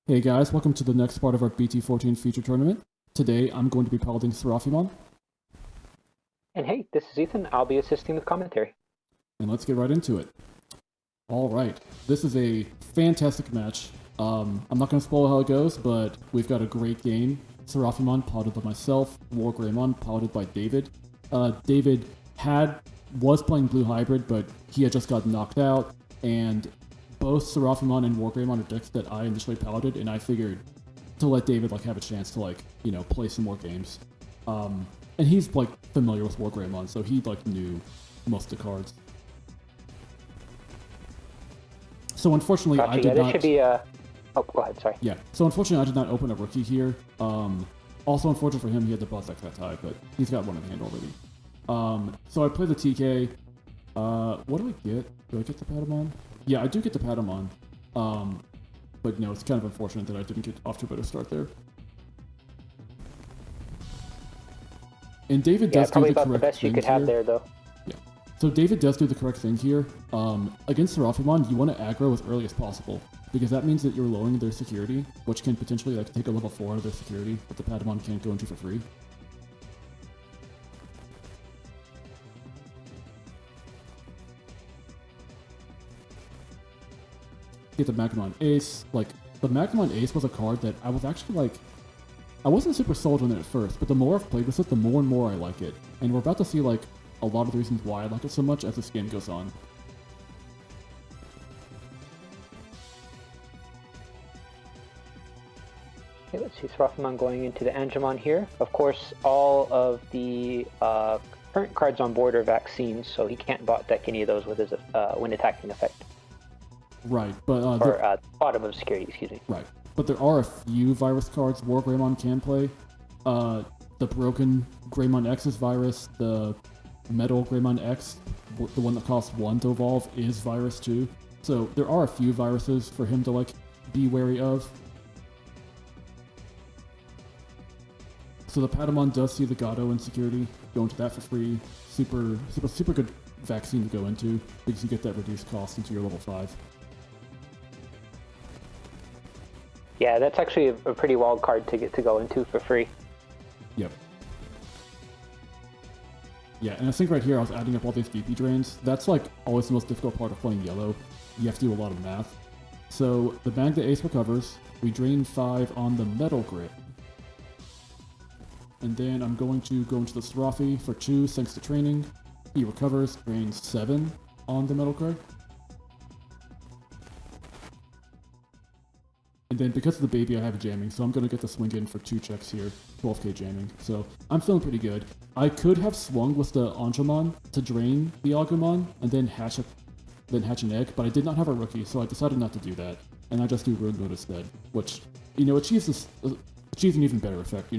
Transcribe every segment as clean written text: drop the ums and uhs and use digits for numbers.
Hey guys, welcome to the next part of our BT14 feature tournament. Today I'm going to be piloting Seraphimon, And hey, this is Ethan. I'll be assisting with commentary. and let's get right into it. Alright, this is a fantastic match. I'm not going to spoil how it goes, but we've got a great game. Seraphimon piloted by myself, WarGreymon piloted by David. David was playing Blue Hybrid, but he had just got knocked out, and both Seraphimon and WarGreymon are decks that I initially piloted, and I figured to let David have a chance to play some more games. And he's familiar with WarGreymon, so he knew most of the cards. So unfortunately, Gotcha. I did this not. should be a. Oh, go ahead. Sorry. Yeah. So unfortunately, I did not open a rookie here. Also unfortunate for him, he had to buzz that tie, but he's got one in hand already. So I play the TK. What do I get? Do I get the Patamon? Yeah, I do get the Patamon. But no, it's kind of unfortunate that I didn't get off to a better start there. And David does do the correct thing. Probably about the best you could have there, though. Yeah. So David does do the correct thing here. Against Seraphimon, you want to aggro as early as possible, because that means that you're lowering their security, which can potentially take a level 4 out of their security that the Patamon can't go into for free. Get the Magnemon Ace. The Magnemon Ace was a card that I was actually I wasn't super sold on it at first, but the more I've played with it, the more and more I like it. And we're about to see a lot of the reasons why I like it so much as this game goes on. Okay, let's see. Seraphimon going into the Angemon here. Of course, all of the current cards on board are vaccines, so he can't bot deck any of those with his when attacking effect. Right, but bottom of security, excuse me. Right, but there are a few virus cards WarGreymon can play. The broken Greymon X's virus, the metal Greymon X, the one that costs 1 to evolve, is virus too. So there are a few viruses for him to be wary of. So the Patamon does see the Gato in security, go into that for free. Super good vaccine to go into, because you get that reduced cost into your level 5. Yeah, that's actually a pretty wild card to get to go into for free. Yep. Yeah, and I think right here I was adding up all these VP drains. That's always the most difficult part of playing yellow. You have to do a lot of math. So the Magda Ace recovers. We drain 5 on the Metal Grip. And then I'm going to go into the Seraphi for 2 thanks to training. He recovers, drains 7 on the Metal Grip. And then because of the baby, I have jamming, so I'm going to get the swing in for 2 checks here, 12k jamming. So I'm feeling pretty good. I could have swung with the Angemon to drain the Agumon and then hatch an egg, but I did not have a rookie, so I decided not to do that. And I just do Ruin Mode instead, which, achieves an even better effect,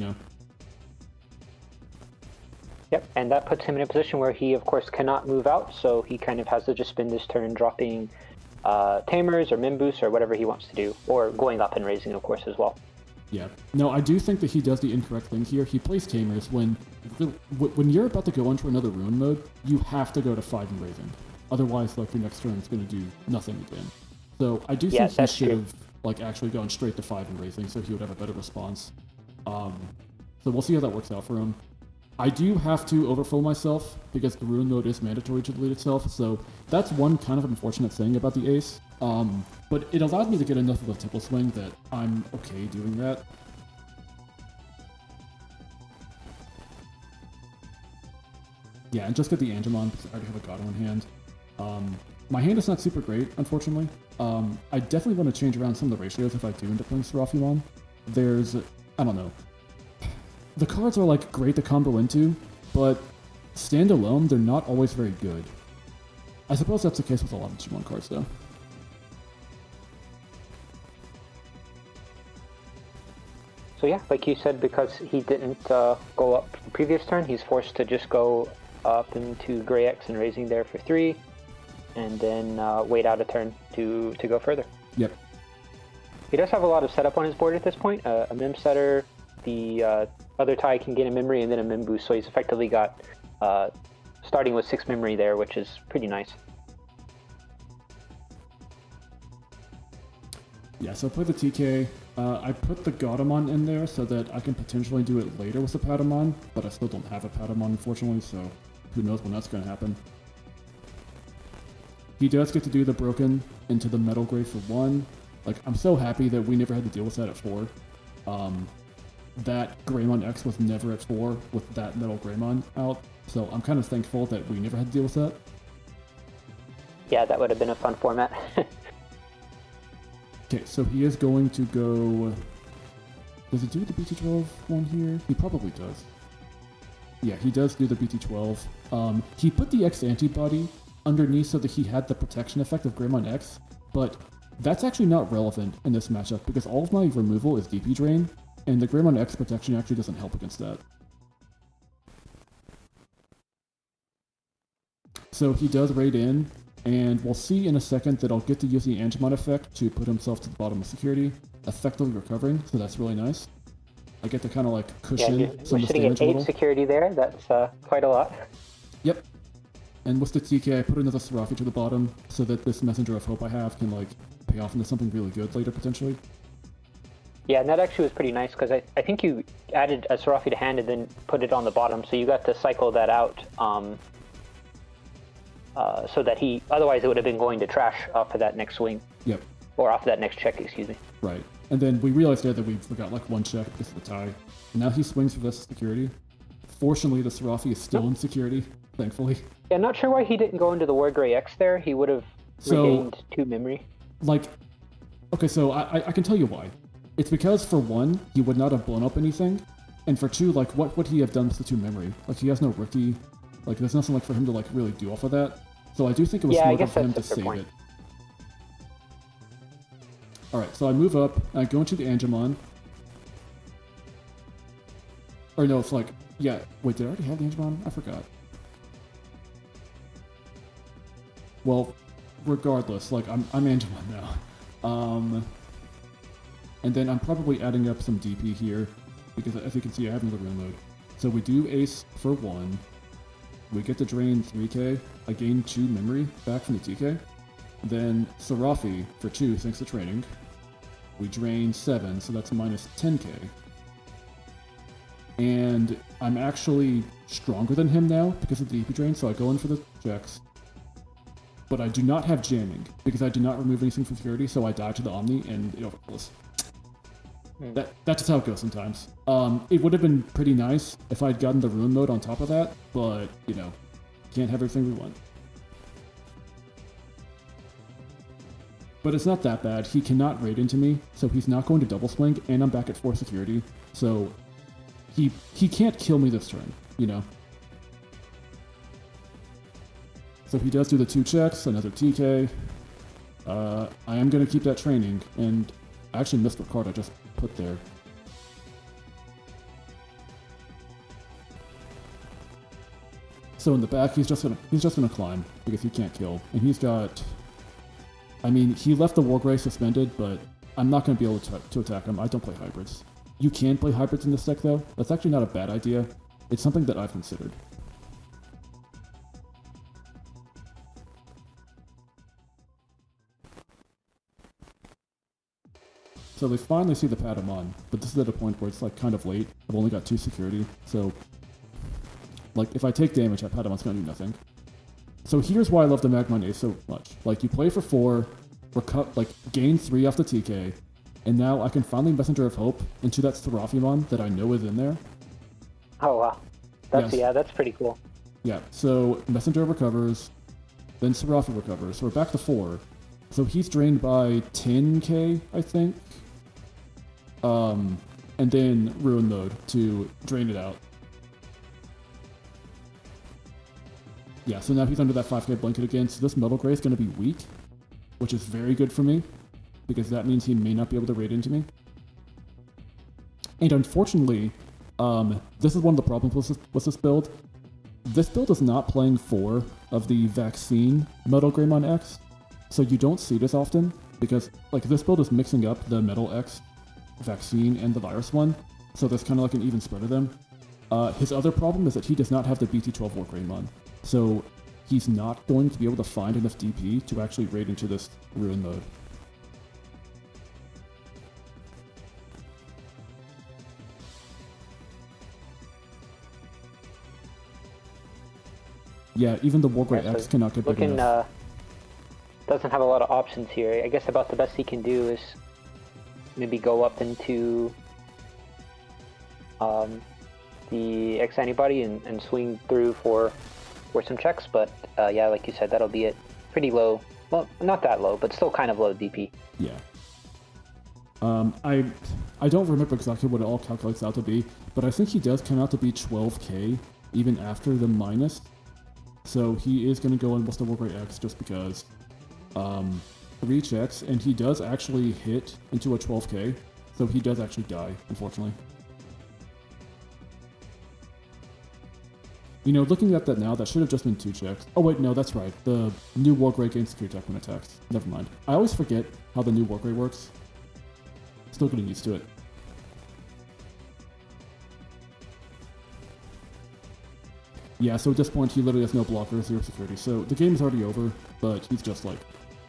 Yep, and that puts him in a position where he, of course, cannot move out, so he kind of has to just spend his turn dropping Tamers or Mimbus or whatever he wants to do, or going up and raising, of course, as well. Yeah. No, I do think that he does the incorrect thing here. He plays Tamers when you're about to go into another Ruin Mode, you have to go to 5 and raising. Otherwise, your next turn is going to do nothing again. So I do think he should have actually gone straight to 5 and raising, so he would have a better response. So we'll see how that works out for him. I do have to overfill myself because the Ruin Mode is mandatory to delete itself, so that's one kind of unfortunate thing about the Ace. But it allowed me to get enough of a Temple Swing that I'm okay doing that. Yeah, and just get the Angemon because I already have a Gato in hand. My hand is not super great, unfortunately. I definitely want to change around some of the ratios if I do end up playing Seraphimon. I don't know. The cards are great to combo into, but standalone, they're not always very good. I suppose that's the case with a lot of G1 cards, though. So yeah, like you said, because he didn't go up the previous turn, he's forced to just go up into Gray X and raising there for 3, and then wait out a turn to go further. Yep. He does have a lot of setup on his board at this point. A Mim Setter, the other tie can gain a memory, and then a Mim Boost, so he's effectively got starting with 6 memory there, which is pretty nice. Yeah, so I play the TK. I put the Godamon in there so that I can potentially do it later with the Patamon, but I still don't have a Patamon, unfortunately, so who knows when that's going to happen. He does get to do the Broken into the Metal Grave for 1. Like, I'm so happy that we never had to deal with that at 4. That Greymon X was never at 4 with that Metal Greymon out, so I'm kind of thankful that we never had to deal with that. Yeah, that would have been a fun format. Okay, so he is going to go... Does he do the BT12 one here? He probably does. Yeah, he does do the BT12. He put the X antibody underneath so that he had the protection effect of Greymon X, but that's actually not relevant in this matchup because all of my removal is DP drain, and the Greymon X protection actually doesn't help against that. So he does raid in, and we'll see in a second that I'll get to use the Angemon effect to put himself to the bottom of security, effectively recovering, so that's really nice. I get to kind of like cushion some of this damage a little. We're sitting at 8 security there, that's quite a lot. Yep. And with the TK, I put another Seraphi to the bottom so that this Messenger of Hope I have can like pay off into something really good later potentially. Yeah, and that actually was pretty nice because I think you added a Seraphi to hand and then put it on the bottom, so you got to cycle that out. So that otherwise it would have been going to trash off of that next swing. Yep. Or off of that next check, excuse me. Right. And then we realized there that we forgot like one check because of the tie. And now he swings for this security. Fortunately, the Seraphi is still in security, thankfully. Yeah, not sure why he didn't go into the WarGrey X there. He would have regained 2 memory. Like, okay, so I can tell you why. It's because for 1, he would not have blown up anything. And for 2, like, what would he have done with the 2 memory? Like, he has no rookie. Like, there's nothing like for him to like really do off of that. So I do think it was smart of him to save it. Alright, so I move up, and I go into the Angemon. Or no, it's like, yeah, wait, did I already have the Angemon? I forgot. Well, regardless, like, I'm Angemon now. And then I'm probably adding up some DP here, because as you can see, I have another rune mode. So we do Ace for 1. We get to drain 3k. I gain 2 memory back from the TK. Then Seraphi for 2 thanks to training. We drain 7, so that's minus 10k. And I'm actually stronger than him now because of the DP drain, so I go in for the checks. But I do not have jamming because I do not remove anything from security, so I die to the Omni and it overkills. That's just how it goes sometimes. It would have been pretty nice if I'd gotten the rune mode on top of that, but, you know, can't have everything we want. But it's not that bad. He cannot raid into me, so he's not going to double swing, and I'm back at 4 security, so he can't kill me this turn, you know? So he does do the 2 checks, another TK. I am going to keep that training, and I actually missed the card I just put there. So in the back, he's just gonna climb because he can't kill, and he's got. I mean, he left the WarGrey suspended, but I'm not gonna be able to attack him. I don't play hybrids. You can play hybrids in this deck though. That's actually not a bad idea. It's something that I've considered. So they finally see the Patamon, but this is at a point where it's like kind of late. I've only got 2 security, so like if I take damage, that Patamon's gonna do nothing. So here's why I love the Magmine Ace so much. Like you play for 4, like gain 3 off the TK, and now I can finally Messenger of Hope into that Seraphimon that I know is in there. Oh wow, that's pretty cool. Yeah, so Messenger recovers, then Seraphi recovers. So we're back to 4. So he's drained by 10k, I think. And then Ruin Mode to drain it out. Yeah, so now he's under that 5k blanket again, so this Metal Grey is going to be weak, which is very good for me, because that means he may not be able to raid into me. And unfortunately, this is one of the problems with this build. This build is not playing 4 of the Vaccine Metal Greymon X, so you don't see this often, because like this build is mixing up the Metal X, Vaccine, and the Virus one, so there's kind of like an even spread of them. His other problem is that he does not have the BT12 WarGreymon, so he's not going to be able to find enough DP to actually raid into this Ruin Mode. Yeah, even the WarGrey Yeah, so X cannot get big looking enough. doesn't have a lot of options here. I guess about the best he can do is maybe go up into the X antibody and swing through for some checks. But yeah, like you said, that'll be it. Pretty low. Well, not that low, but still kind of low DP. Yeah. I don't remember exactly what it all calculates out to be, but I think he does come out to be 12k even after the minus. So he is going to go in with the WarGrey X just because 3 checks, and he does actually hit into a 12k, so he does actually die, unfortunately. You know, looking at that now, that should have just been 2 checks. Oh wait, no, that's right. The new WarGrey gains security attack when attacks. Never mind. I always forget how the new WarGrey works. Still getting used to it. Yeah, so at this point, he literally has no blocker, 0 security. So the game is already over, but he's just, like,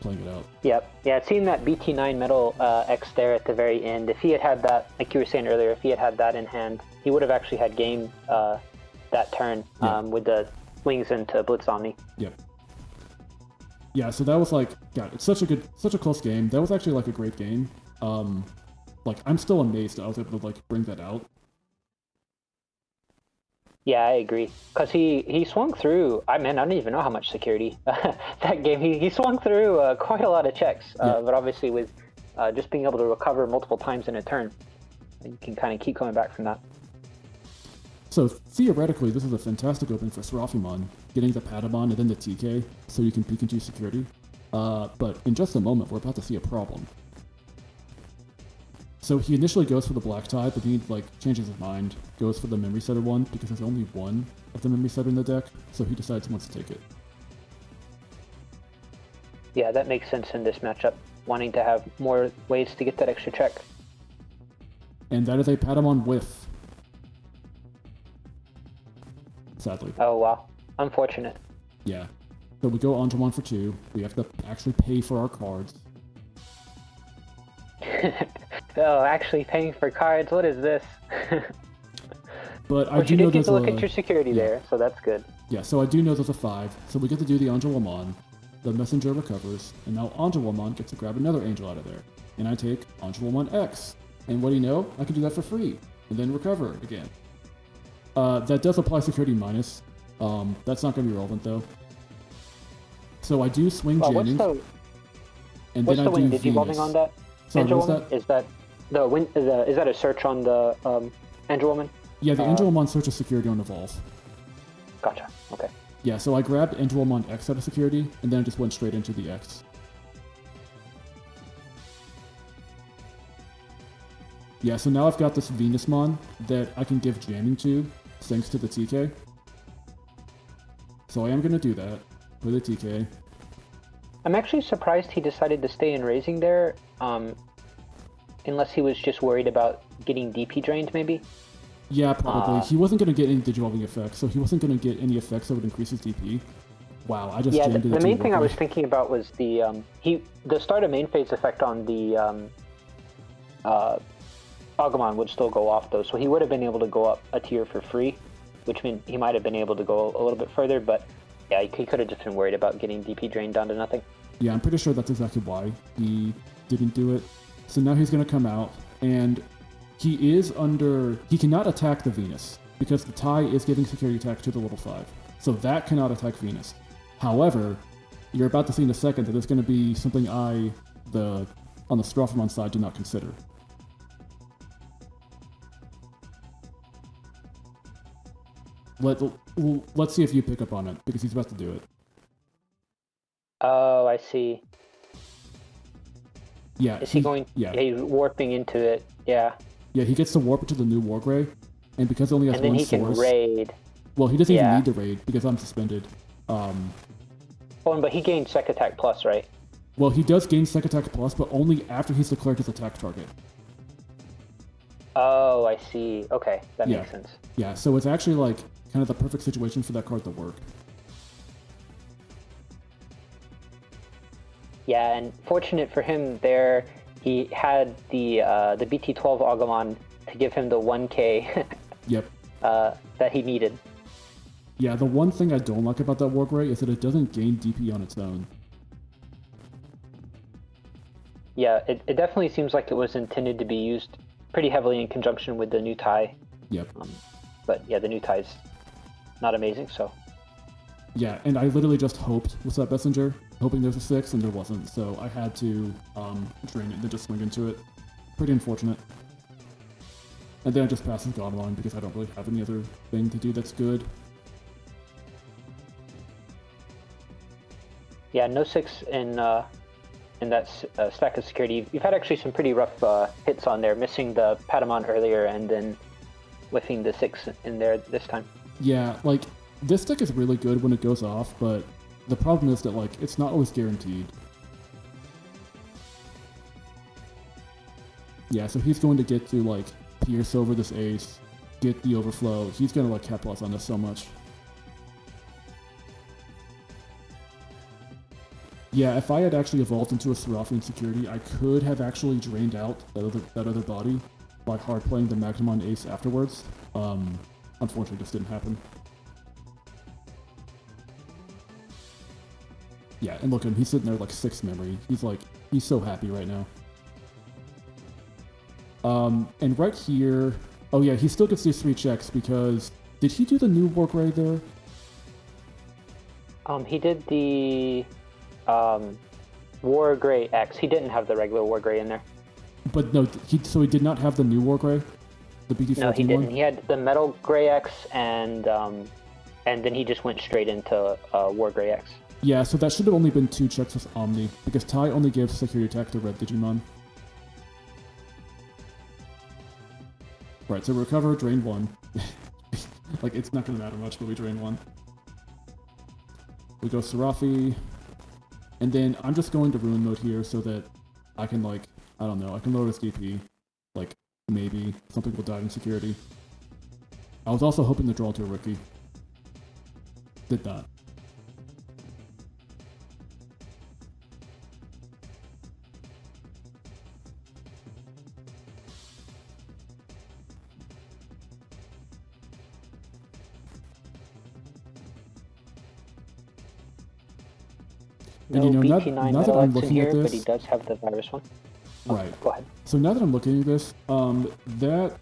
playing it out. Yep. Yeah, seeing that BT9 metal X there at the very end, if he had that, like you were saying earlier, if he had that in hand, he would have actually had game that turn with the swings into Blitz Omni. Yep. Yeah, so that was, like, God, it's such a close game. That was actually, like, a great game. Like, I'm still amazed that I was able to, like, bring that out. Yeah, I agree. Because he swung through, I don't even know how much security that game. He swung through quite a lot of checks, but obviously with just being able to recover multiple times in a turn, you can kind of keep coming back from that. So theoretically, this is a fantastic opening for Seraphimon, getting the Patamon and then the TK, so you can peek into security. But in just a moment, we're about to see a problem. So he initially goes for the black tie, but then he like changes his mind, goes for the memory setter one because there's only one of the memory setter in the deck, so he decides he wants to take it. Yeah, that makes sense in this matchup, wanting to have more ways to get that extra check. And that is a Patamon whiff. Sadly. Oh wow, unfortunate. Yeah. So we go Angemon for 2. We have to actually pay for our cards. Oh, actually paying for cards, what is this? But I do know there's a look at your security there, so that's good. Yeah, so I do know there's a 5, so we get to do the Angemon. The messenger recovers, and now Angemon gets to grab another angel out of there. And I take Angemon X. And what do you know? I can do that for free, and then recover again. That does apply security minus. That's not going to be relevant though. So I do swing Jennings. And what's then the I win do digivolving Venus. on that? Sorry, Angel what was Woman? that? Is that the win? Is that a search on the Angel Woman? Yeah, the Angelomon searches security on Evolve. Gotcha. Okay. Yeah, so I grabbed Angelomon X out of security, and then I just went straight into the X. Yeah, so now I've got this Venusmon that I can give jamming to, thanks to the TK. So I am going to do that for the TK. I'm actually surprised he decided to stay in raising there, unless he was just worried about getting DP drained, maybe? Yeah, probably. He wasn't going to get any digivolving effects, so he wasn't going to get any effects that would increase his DP. Wow, I just jammed it. The main thing I was thinking about was the start of main phase effect on the Agumon would still go off though, so he would have been able to go up a tier for free, which means he might have been able to go a little bit further, but yeah, he could have just been worried about getting DP drained down to nothing. Yeah, I'm pretty sure that's exactly why he didn't do it. So now he's going to come out, and he cannot attack the Venus, because the tie is giving security attack to the level 5. So that cannot attack Venus. However, you're about to see in a second that there's going to be something on the Seraphimon side do not consider. Let's see if you pick up on it, because he's about to do it. Oh, I see. Yeah. Is he going? Yeah, he's warping into it. Yeah. Yeah, he gets to warp it to the new WarGrey, and because he only has one source... And then he can raid. Well, he doesn't even need to raid, because I'm suspended. But he gained Sec Attack Plus, right? Well, he does gain Sec Attack Plus, but only after he's declared his attack target. Oh, I see. Okay, that makes sense. Yeah, so it's actually, like, kind of the perfect situation for that card to work. Yeah, and fortunate for him there, he had the BT12 Agumon to give him the 1k yep. That he needed. Yeah, the one thing I don't like about that WarGrey is that it doesn't gain DP on its own. Yeah, it definitely seems like it was intended to be used pretty heavily in conjunction with the new tie. Yep. But yeah, the new tie's not amazing, so. Yeah, and I literally just hoped with that messenger, hoping there's a 6, and there wasn't, so I had to drain it and then just swing into it. Pretty unfortunate. And then I just passed his Godline because I don't really have any other thing to do that's good. Yeah, no 6 in that stack of security. You've had actually some pretty rough hits on there, missing the Patamon earlier and then whiffing the 6 in there this time. Yeah, like, this deck is really good when it goes off, but the problem is that, like, it's not always guaranteed. Yeah, so he's going to get to, like, pierce over this ace, get the overflow. He's going to, like, capitalize on this so much. Yeah, if I had actually evolved into a Seraphimon security, I could have actually drained out that other body by hard playing the Magnamon ace afterwards. Unfortunately, this didn't happen. Yeah, and look at him, he's sitting there like 6 memory. He's so happy right now. And right here, oh yeah, he still gets these 3 checks because, did he do the new WarGrey there? He did the WarGrey X. He didn't have the regular WarGrey in there. But no, so he did not have the new WarGrey? The BT14 No, he didn't. one? He had the Metal Grey X and then he just went straight into WarGrey X. Yeah, so that should have only been 2 checks with Omni, because Tai only gives security attack to red Digimon. Right, so recover, drain 1. Like, it's not gonna matter much, but we drain 1. We go Seraphi, and then I'm just going to Ruin mode here so that I can, like, I don't know, I can lower his DP. Like, maybe something will die in security. I was also hoping to draw to a rookie. Did not. No And BT9 now that I'm Metalex in looking here, at this, but he does have the virus one. right. Go ahead. So now that I'm looking at this, that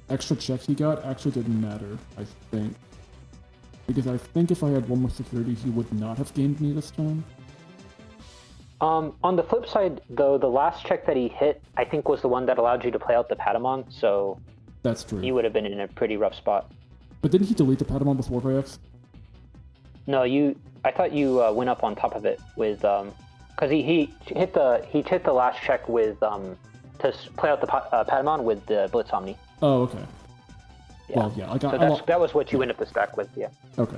extra check he got actually didn't matter, I think. Because I think if I had 1 more security, he would not have gained me this turn. On the flip side, though, the last check that he hit, I think, was the one that allowed you to play out the Patamon, so That's true. you would have been in a pretty rough spot. But didn't he delete the Patamon with WarGrey X? No, I thought you went up on top of it with because he hit the last check with to play out the Patamon with the Blitz Omni. Oh, okay. Yeah. Well, yeah, So that was what you went up the stack with, yeah. Okay.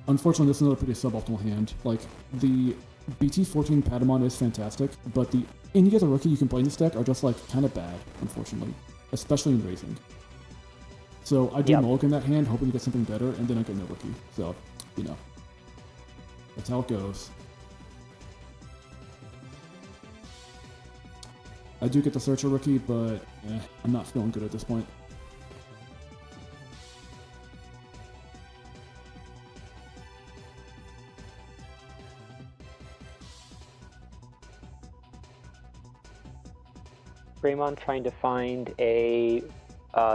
Unfortunately, this is another pretty suboptimal hand. Like, the BT14 Patamon is fantastic, but the any other rookie you can play in this deck are just, like, kind of bad, unfortunately. Especially in Raising. So I do mulligan that hand, hoping to get something better, and then I get no rookie. So, you know. That's how it goes. I do get the Searcher rookie, but I'm not feeling good at this point. Greymon trying to find a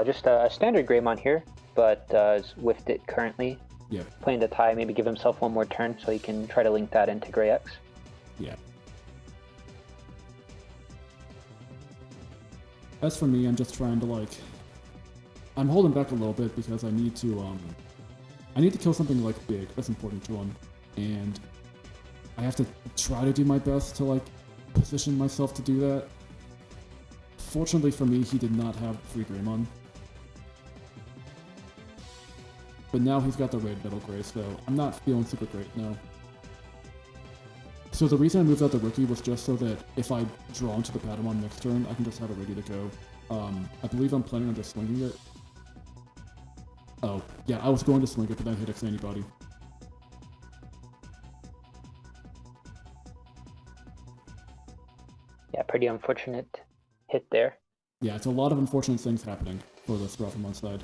just a standard Greymon here, but is whiffed it currently. Yeah. Playing the tie, maybe give himself 1 more turn so he can try to link that into Grey X. Yeah. As for me, I'm just trying to, like, I'm holding back a little bit because I need to kill something, like, big that's important to him, and I have to try to do my best to, like, position myself to do that. Fortunately for me, he did not have free Greymon. But now he's got the red Metal Grey, so I'm not feeling super great now. So the reason I moved out the rookie was just so that if I draw into the Patamon next turn, I can just have it ready to go. I believe I'm planning on just swinging it. Oh, yeah, I was going to swing it, but then hit X anybody. Yeah, pretty unfortunate hit there. Yeah, it's a lot of unfortunate things happening for the Seraphimon side.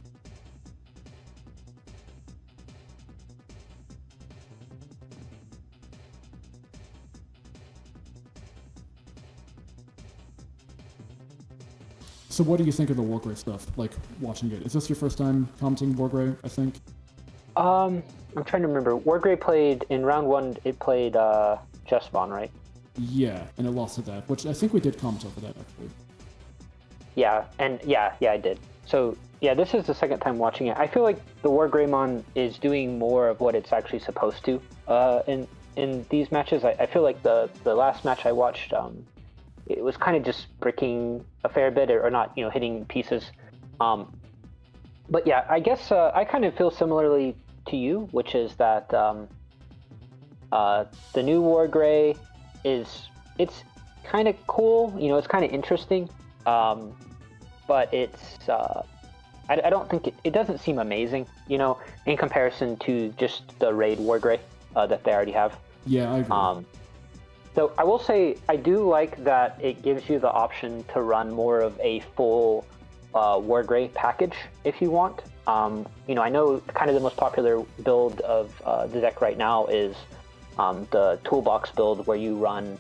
So what do you think of the WarGrey stuff, like, watching it? Is this your first time commenting WarGrey, I think? I'm trying to remember. WarGrey played, in round 1, it played Justbon, right? Yeah, and it lost to that, which I think we did comment over that, actually. Yeah, and yeah, I did. So, yeah, this is the second time watching it. I feel like the WarGreymon is doing more of what it's actually supposed to in these matches. I feel like the last match I watched, it was kind of just bricking a fair bit, or not, hitting pieces. But yeah, I guess I kind of feel similarly to you, which is that the new WarGrey it's kind of cool. It's kind of interesting. But it's I don't think it doesn't seem amazing, in comparison to just the raid WarGrey that they already have. Yeah, I agree. So I will say I do like that it gives you the option to run more of a full WarGrey package if you want. I know kind of the most popular build of the deck right now is the toolbox build, where you run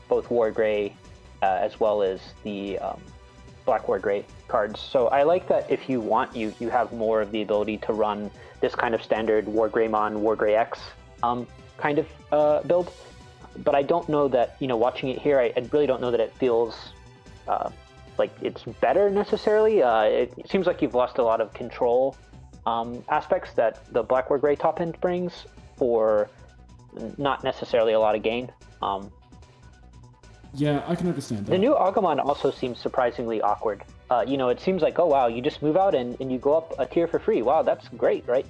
both WarGrey as well as the Black WarGrey cards. So I like that if you want, you have more of the ability to run this kind of standard WarGreymon, WarGrey X kind of build. But I don't know that, watching it here, I really don't know that it feels like it's better necessarily. It seems like you've lost a lot of control aspects that the Black WarGrey top end brings for not necessarily a lot of gain. Yeah, I can understand that. The new Agumon also seems surprisingly awkward. It seems like, oh wow, you just move out and you go up a tier for free. Wow, that's great, right?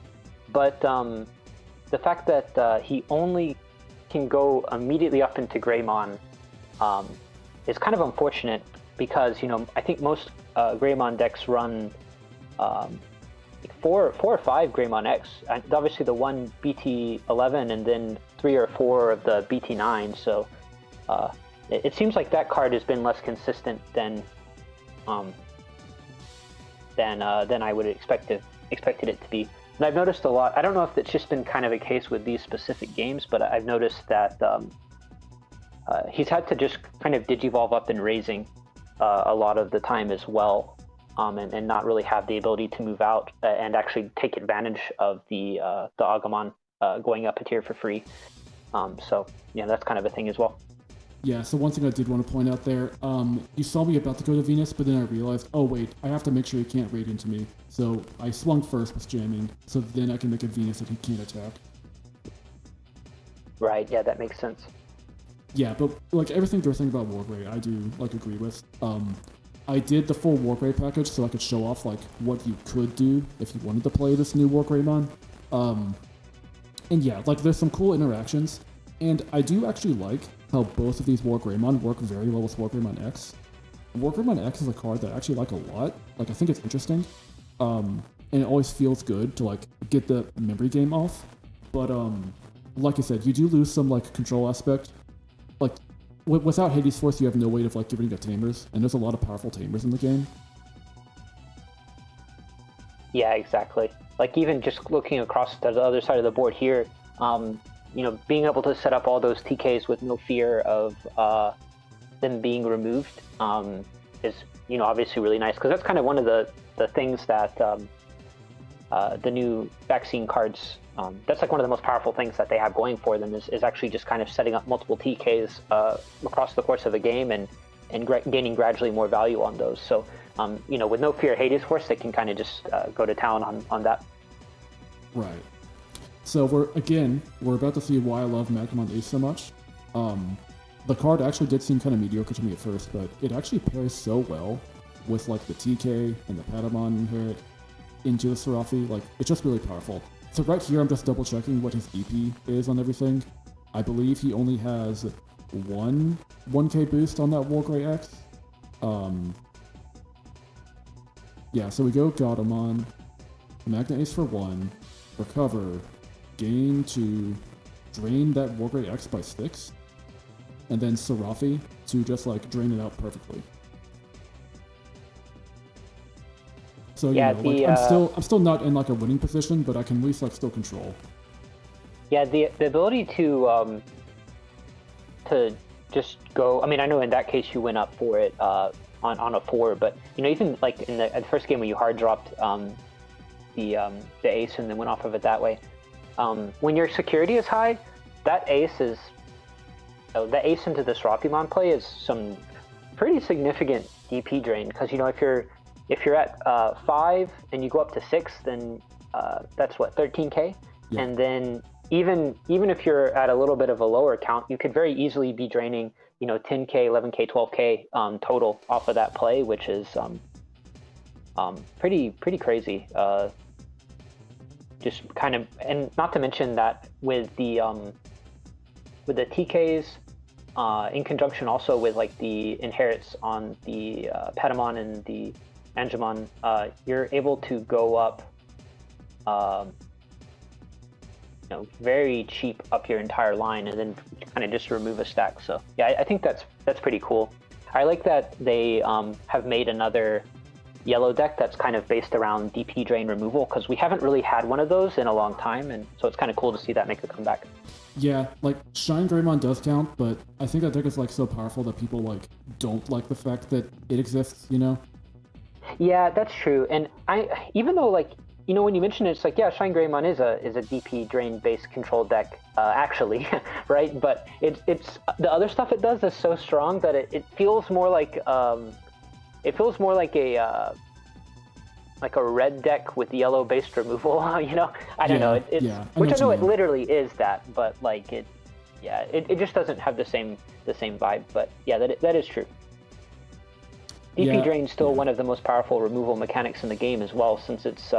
But the fact that he only can go immediately up into Greymon is kind of unfortunate, because I think most Greymon decks run 4 or 5 Greymon X. Obviously the one BT11 and then 3 or 4 of the BT9. So it seems like that card has been less consistent than I would expected it to be. And I've noticed a lot. I don't know if it's just been kind of a case with these specific games, but I've noticed that he's had to just kind of digivolve up in raising a lot of the time as well, and not really have the ability to move out and actually take advantage of the Agumon going up a tier for free. So yeah, that's kind of a thing as well. Yeah, so one thing I did want to point out there, you saw me about to go to Venus, but then I realized, oh wait, I have to make sure he can't raid into me. So I swung first with jamming, so then I can make a Venus that he can't attack. Right, yeah, that makes sense. Yeah, but like everything they're saying about WarGrey, I do like agree with. I did the full WarGrey package so I could show off like what you could do if you wanted to play this new WarGreymon. And yeah, like there's some cool interactions, and I do actually like how both of these WarGreymon work very well with WarGreymon X. WarGreymon X is a card that I actually like a lot. Like I think it's interesting, and it always feels good to like get the memory game off. But like I said, you do lose some like control aspect. Like without Hades Force, you have no way of like getting rid of tamers, and there's a lot of powerful tamers in the game. Yeah, exactly. Like even just looking across to the other side of the board here, being able to set up all those TKs with no fear of them being removed is, obviously really nice, because that's kind of one of the things that the new vaccine cards, that's like one of the most powerful things that they have going for them is actually just kind of setting up multiple TKs across the course of a game and gaining gradually more value on those. So, with no fear Hades Force, they can kind of just go to town on that. Right. So we're about to see why I love Magnemon Ace so much. The card actually did seem kind of mediocre to me at first, but it actually pairs so well with like the TK and the Patamon inherit into the Seraphi. Like it's just really powerful. So right here, I'm just double checking what his EP is on everything. I believe he only has 1k boost on that WarGrey X. Yeah, so we go Godamon, Magna Ace for 1, recover, gain 2, drain that WarGrey X by 6, and then Seraphi to just like drain it out perfectly. So Yeah, like I'm still not in like a winning position, but I can at least like still control. yeah, the ability to just go. I mean, I know in that case you went up for it on a 4, but even like in the first game when you hard dropped the ace and then went off of it that way. When your security is high, that ace is the ace into the Seraphimon play is some pretty significant DP drain, because if you're at 5 and you go up to 6, then that's what 13k, Yeah. and then even if you're at a little bit of a lower count, you could very easily be draining 10k, 11k, 12k total off of that play, which is pretty crazy. Just kind of, and not to mention that with the TKs, in conjunction also with like the inherits on the Patamon and the Angemon, you're able to go up, very cheap up your entire line, and then kind of just remove a stack. So yeah, I think that's pretty cool. I like that they have made another yellow deck that's kind of based around DP drain removal, because we haven't really had one of those in a long time, and so it's kind of cool to see that make a comeback. Yeah, like WarGreymon does count, but I think that deck is like so powerful that people like don't like the fact that it exists, Yeah, that's true. And even though like when you mention it, it's like, yeah, WarGreymon is a DP drain based control deck, actually, right? But it's the other stuff it does is so strong that it feels more like a red deck with yellow based removal. I don't know. Which I know it literally is that, but like it just doesn't have the same vibe. But yeah, that is true. DP Drain's still one of the most powerful removal mechanics in the game as well, since it's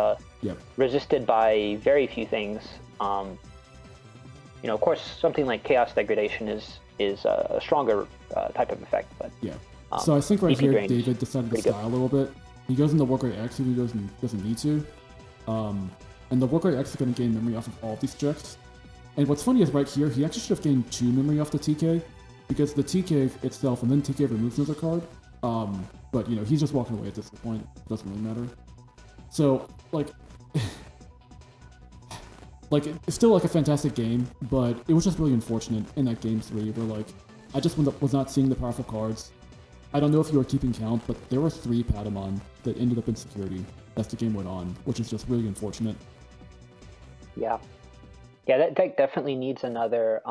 resisted by very few things. Of course, something like Chaos Degradation is a stronger type of effect, but so I think right DP here Drain's David decided to style a little bit. He goes into WarGrey X if he doesn't need to, and the WarGrey X is going to gain memory off of all of these checks. And what's funny is right here he actually should have gained 2 memory off the TK, because the TK itself and then TK removes another card. But he's just walking away at this point. It doesn't really matter. So like, it's still like a fantastic game, but it was just really unfortunate in that game 3 where like I just was not seeing the powerful cards. I don't know if you were keeping count, but there were 3 Patamon that ended up in security as the game went on, which is just really unfortunate. Yeah, that deck definitely needs another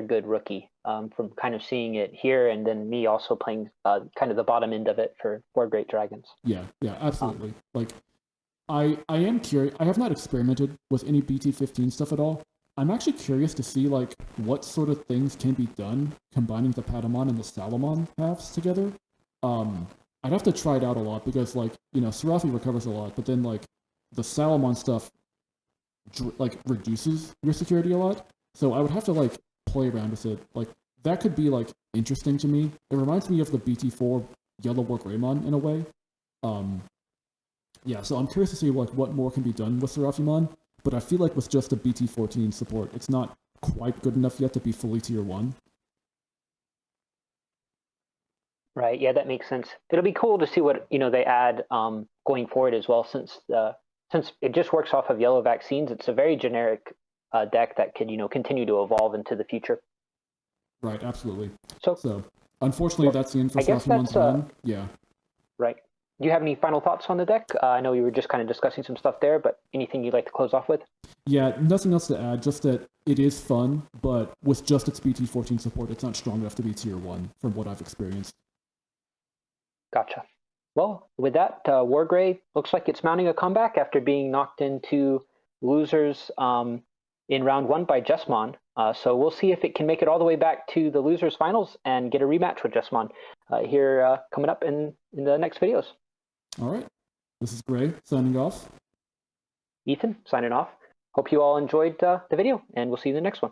good rookie, from kind of seeing it here, and then me also playing kind of the bottom end of it for 4 Great Dragons. Yeah, absolutely. I am curious. I have not experimented with any BT14 stuff at all. I'm actually curious to see like what sort of things can be done combining the Patamon and the Salamon halves together. I'd have to try it out a lot, because like Seraphi recovers a lot, but then like the Salamon stuff like reduces your security a lot. So I would have to like play around with it. Like that could be like interesting to me. It reminds me of the BT4 Yellow WarGreymon in a way. So I'm curious to see like what more can be done with Seraphimon, but I feel like with just the BT14 support, it's not quite good enough yet to be fully tier 1. Right, yeah, that makes sense. It'll be cool to see what they add going forward as well, since it just works off of yellow vaccines. It's a very generic deck that could continue to evolve into the future. Right, absolutely. So unfortunately, that's the end for Seraphimon's run. Yeah. Right. Do you have any final thoughts on the deck? I know you were just kind of discussing some stuff there, but anything you'd like to close off with? Yeah, nothing else to add, just that it is fun, but with just its BT14 support, it's not strong enough to be tier 1 from what I've experienced. Gotcha. Well, with that, WarGrey looks like it's mounting a comeback after being knocked into losers in round 1 by Jesmon. So we'll see if it can make it all the way back to the losers finals and get a rematch with Jesmon here coming up in the next videos. All right. This is Gray signing off. Ethan signing off. Hope you all enjoyed the video, and we'll see you in the next one.